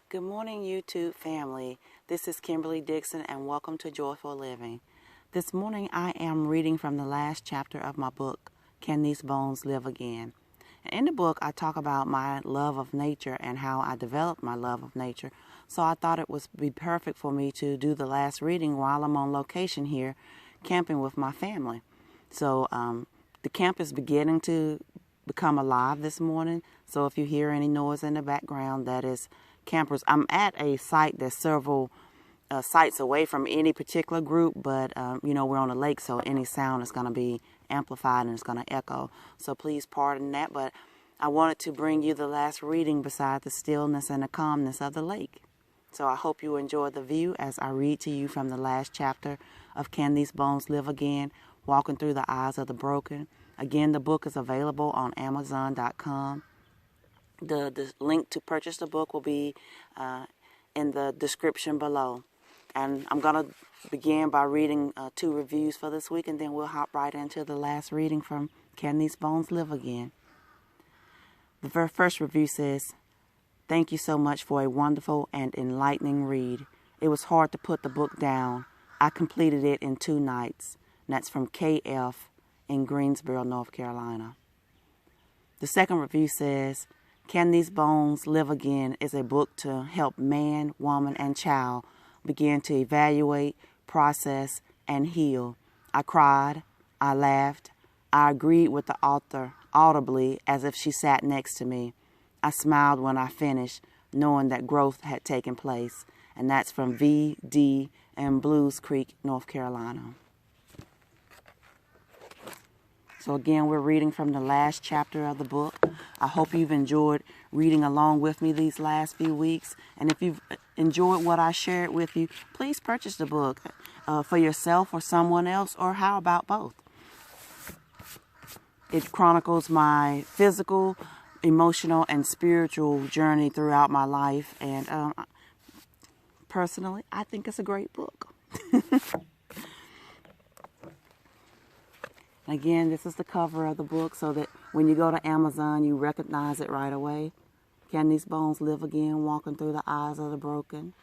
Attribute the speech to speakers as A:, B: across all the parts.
A: Good morning, YouTube family. This is Kimberly Dixon, and welcome to Joyful Living. This morning, I am reading from the last chapter of my book, Can These Bones Live Again? In the book, I talk about my love of nature and how I developed my love of nature. So I thought it would be perfect for me to do the last reading while I'm on location here, camping with my family. So the camp is beginning to become alive this morning. So if you hear any noise in the background, that is campers. I'm at a site that's several sites away from any particular group, but we're on a lake, so any sound is going to be amplified and it's going to echo. So please pardon that, but I wanted to bring you the last reading beside the stillness and the calmness of the lake. So I hope you enjoy the view as I read to you from the last chapter of Can These Bones Live Again? Walking Through the Eyes of the Broken. Again, the book is available on Amazon.com. The link to purchase the book will be in the description below. And I'm going to begin by reading 2 reviews for this week, and then we'll hop right into the last reading from Can These Bones Live Again? The very first review says, "Thank you so much for a wonderful and enlightening read. It was hard to put the book down. I completed it in 2 nights." And that's from KF in Greensboro, North Carolina. The second review says, "Can These Bones Live Again" is a book to help man, woman, and child begin to evaluate, process, and heal. I cried, I laughed, I agreed with the author audibly as if she sat next to me. I smiled when I finished, knowing that growth had taken place. And that's from VD in Blues Creek, North Carolina. So again, we're reading from the last chapter of the book. I hope you've enjoyed reading along with me these last few weeks. And if you've enjoyed what I shared with you, please purchase the book for yourself or someone else, or how about both? It chronicles my physical, emotional, and spiritual journey throughout my life. And personally, I think it's a great book. Again, this is the cover of the book so that when you go to Amazon, you recognize it right away. Can These Bones Live Again? Walking Through the Eyes of the Broken.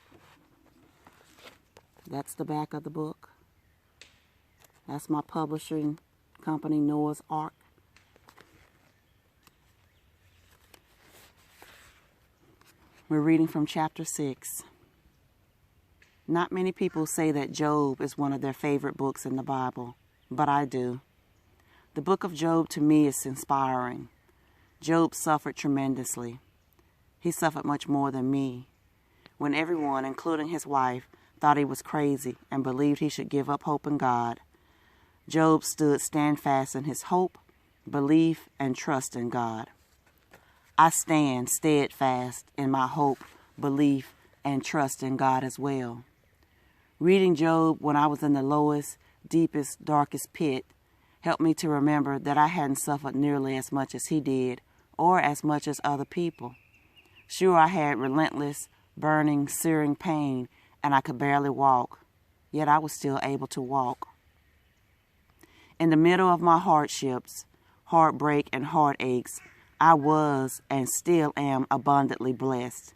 A: That's the back of the book. That's my publishing company, Noah's Ark. We're reading from chapter 6. Not many people say that Job is one of their favorite books in the Bible, but I do. The book of Job to me is inspiring. Job suffered tremendously. He suffered much more than me. When everyone, including his wife, thought he was crazy and believed he should give up hope in God, Job stood standfast in his hope, belief, and trust in God. I stand steadfast in my hope, belief, and trust in God as well. Reading Job when I was in the lowest, deepest, darkest pit helped me to remember that I hadn't suffered nearly as much as he did, or as much as other people. Sure, I had relentless, burning, searing pain, and I could barely walk, yet I was still able to walk. In the middle of my hardships, heartbreak, and heartaches, I was and still am abundantly blessed.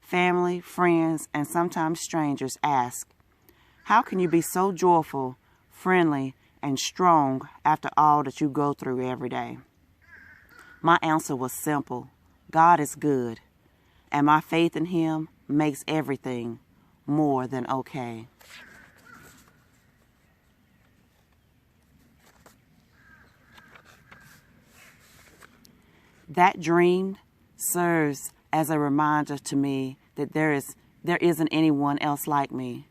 A: Family, friends, and sometimes strangers ask, "How can you be so joyful, friendly, and strong after all that you go through every day?" My answer was simple. God is good, and my faith in Him makes everything more than okay. That dream serves as a reminder to me that there isn't anyone else like me.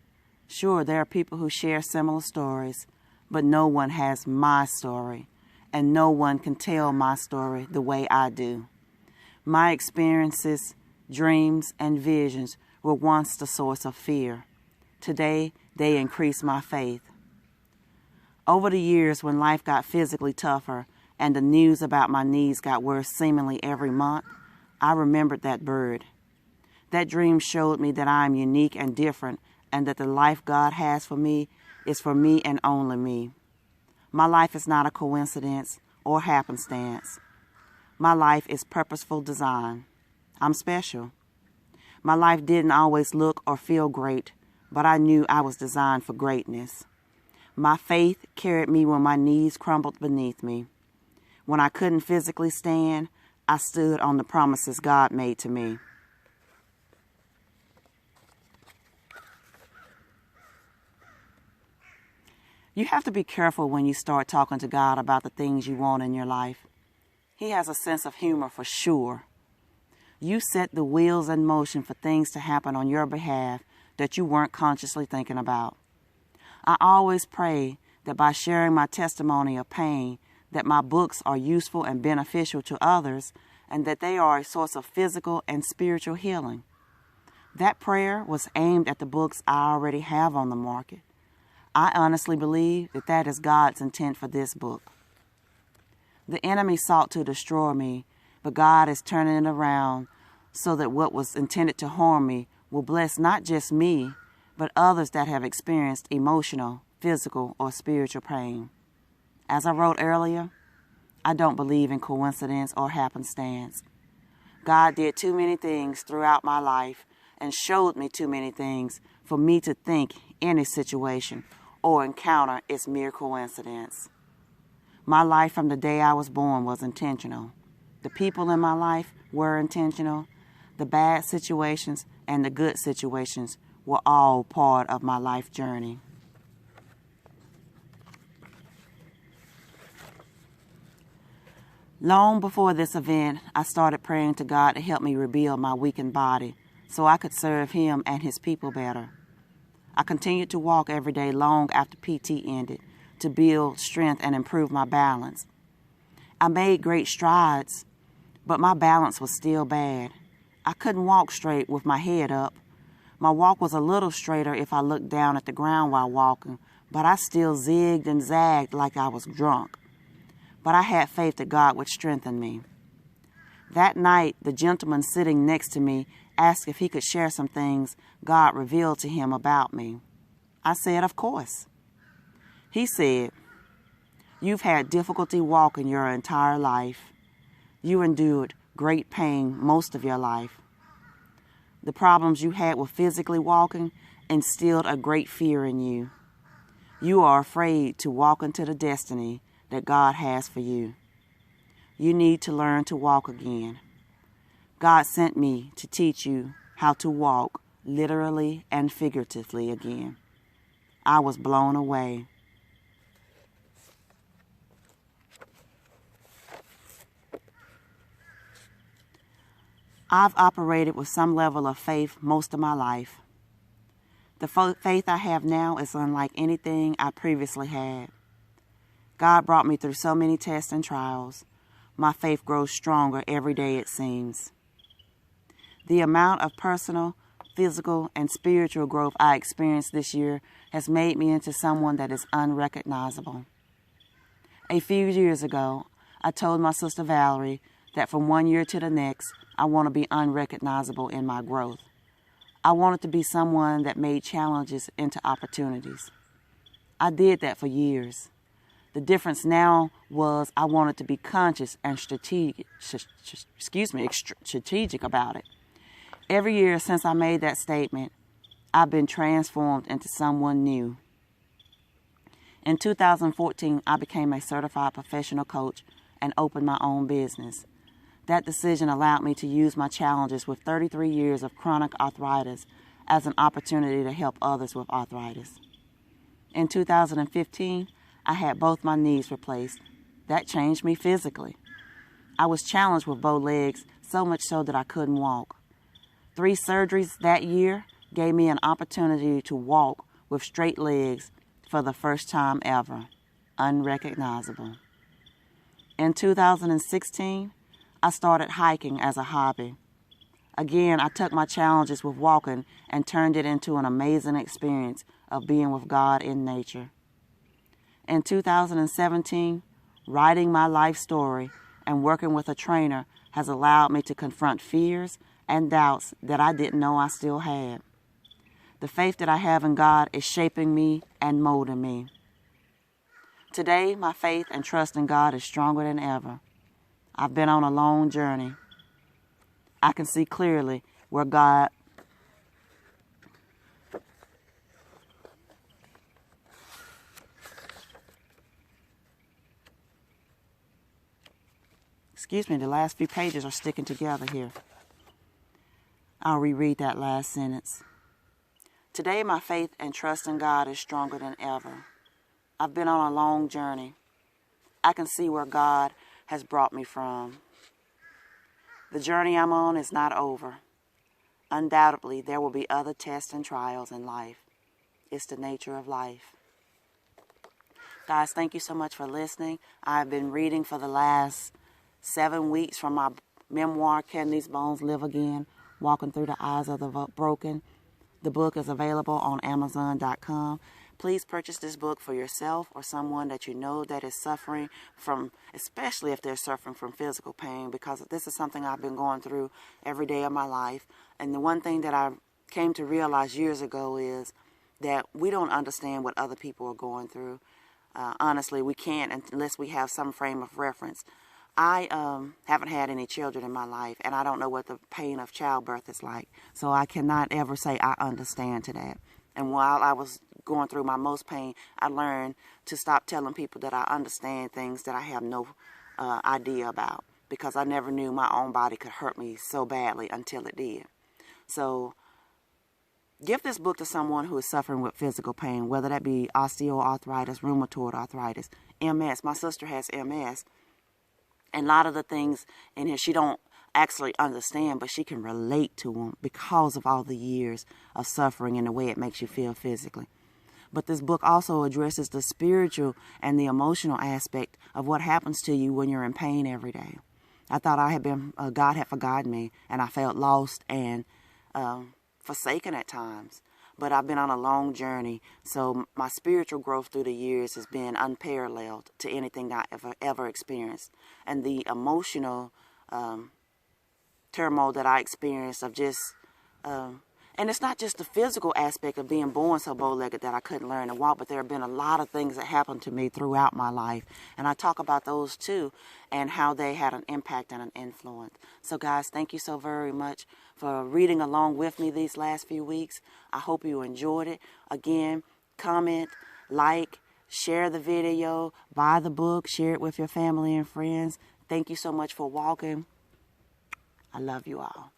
A: Sure, there are people who share similar stories, but no one has my story, and no one can tell my story the way I do. My experiences, dreams, and visions were once the source of fear. Today, they increase my faith. Over the years, when life got physically tougher and the news about my knees got worse seemingly every month, I remembered that bird. That dream showed me that I am unique and different, and that the life God has for me is for me and only me. My life is not a coincidence or happenstance. My life is purposeful design. I'm special. My life didn't always look or feel great, but I knew I was designed for greatness. My faith carried me when my knees crumbled beneath me. When I couldn't physically stand, I stood on the promises God made to me. You have to be careful when you start talking to God about the things you want in your life. He has a sense of humor for sure. You set the wheels in motion for things to happen on your behalf that you weren't consciously thinking about. I always pray that by sharing my testimony of pain, that my books are useful and beneficial to others, and that they are a source of physical and spiritual healing. That prayer was aimed at the books I already have on the market. I honestly believe that that is God's intent for this book. The enemy sought to destroy me, but God is turning it around so that what was intended to harm me will bless not just me, but others that have experienced emotional, physical, or spiritual pain. As I wrote earlier, I don't believe in coincidence or happenstance. God did too many things throughout my life and showed me too many things for me to think any situation or encounter is mere coincidence. My life from the day I was born was intentional. The people in my life were intentional. The bad situations and the good situations were all part of my life journey. Long before this event, I started praying to God to help me rebuild my weakened body so I could serve Him and His people better. I continued to walk every day long after PT ended to build strength and improve my balance. I made great strides, but my balance was still bad. I couldn't walk straight with my head up. My walk was a little straighter if I looked down at the ground while walking, but I still zigged and zagged like I was drunk. But I had faith that God would strengthen me. That night, the gentleman sitting next to me asked if he could share some things God revealed to him about me. I said, of course. He said, "You've had difficulty walking your entire life. You endured great pain most of your life. The problems you had with physically walking instilled a great fear in you. You are afraid to walk into the destiny that God has for you. You need to learn to walk again. God sent me to teach you how to walk literally and figuratively again." I was blown away. I've operated with some level of faith most of my life. The faith I have now is unlike anything I previously had. God brought me through so many tests and trials. My faith grows stronger every day, it seems. The amount of personal, physical, and spiritual growth I experienced this year has made me into someone that is unrecognizable. A few years ago, I told my sister Valerie that from one year to the next, I want to be unrecognizable in my growth. I wanted to be someone that made challenges into opportunities. I did that for years. The difference now was I wanted to be conscious and strategic about it. Every year since I made that statement, I've been transformed into someone new. In 2014, I became a certified professional coach and opened my own business. That decision allowed me to use my challenges with 33 years of chronic arthritis as an opportunity to help others with arthritis. In 2015, I had both my knees replaced. That changed me physically. I was challenged with bow legs, so much so that I couldn't walk. 3 surgeries that year gave me an opportunity to walk with straight legs for the first time ever, unrecognizable. In 2016, I started hiking as a hobby. Again, I took my challenges with walking and turned it into an amazing experience of being with God in nature. In 2017, writing my life story and working with a trainer has allowed me to confront fears and doubts that I didn't know I still had. The faith that I have in God is shaping me and molding me. Today, my faith and trust in God is stronger than ever. I've been on a long journey. I can see clearly where God excuse me, the last few pages are sticking together here. I'll reread that last sentence. Today, my faith and trust in God is stronger than ever. I've been on a long journey. I can see where God has brought me from. The journey I'm on is not over. Undoubtedly, there will be other tests and trials in life. It's the nature of life. Guys, thank you so much for listening. I've been reading for the last 7 weeks from my memoir, Can These Bones Live Again? Walking Through the Eyes of the Broken. The book is available on Amazon.com. Please purchase this book for yourself or someone that you know that is suffering from, especially if they're suffering from physical pain, because this is something I've been going through every day of my life. And the one thing that I came to realize years ago is that we don't understand what other people are going through. Honestly, we can't unless we have some frame of reference. I haven't had any children in my life, and I don't know what the pain of childbirth is like. So I cannot ever say I understand to that. And while I was going through my most pain, I learned to stop telling people that I understand things that I have no idea about, because I never knew my own body could hurt me so badly until it did. So give this book to someone who is suffering with physical pain, whether that be osteoarthritis, rheumatoid arthritis, MS. My sister has MS. And a lot of the things in here she don't actually understand, but she can relate to them because of all the years of suffering and the way it makes you feel physically. But this book also addresses the spiritual and the emotional aspect of what happens to you when you're in pain every day. I thought God had forgotten me, and I felt lost and forsaken at times. But I've been on a long journey, so my spiritual growth through the years has been unparalleled to anything I ever experienced. And the emotional turmoil that I experienced of just, and it's not just the physical aspect of being born so bow-legged that I couldn't learn to walk, but there have been a lot of things that happened to me throughout my life. And I talk about those too, and how they had an impact and an influence. So guys, thank you so very much for reading along with me these last few weeks. I hope you enjoyed it. Again, comment, like, share the video, buy the book, share it with your family and friends. Thank you so much for walking. I love you all.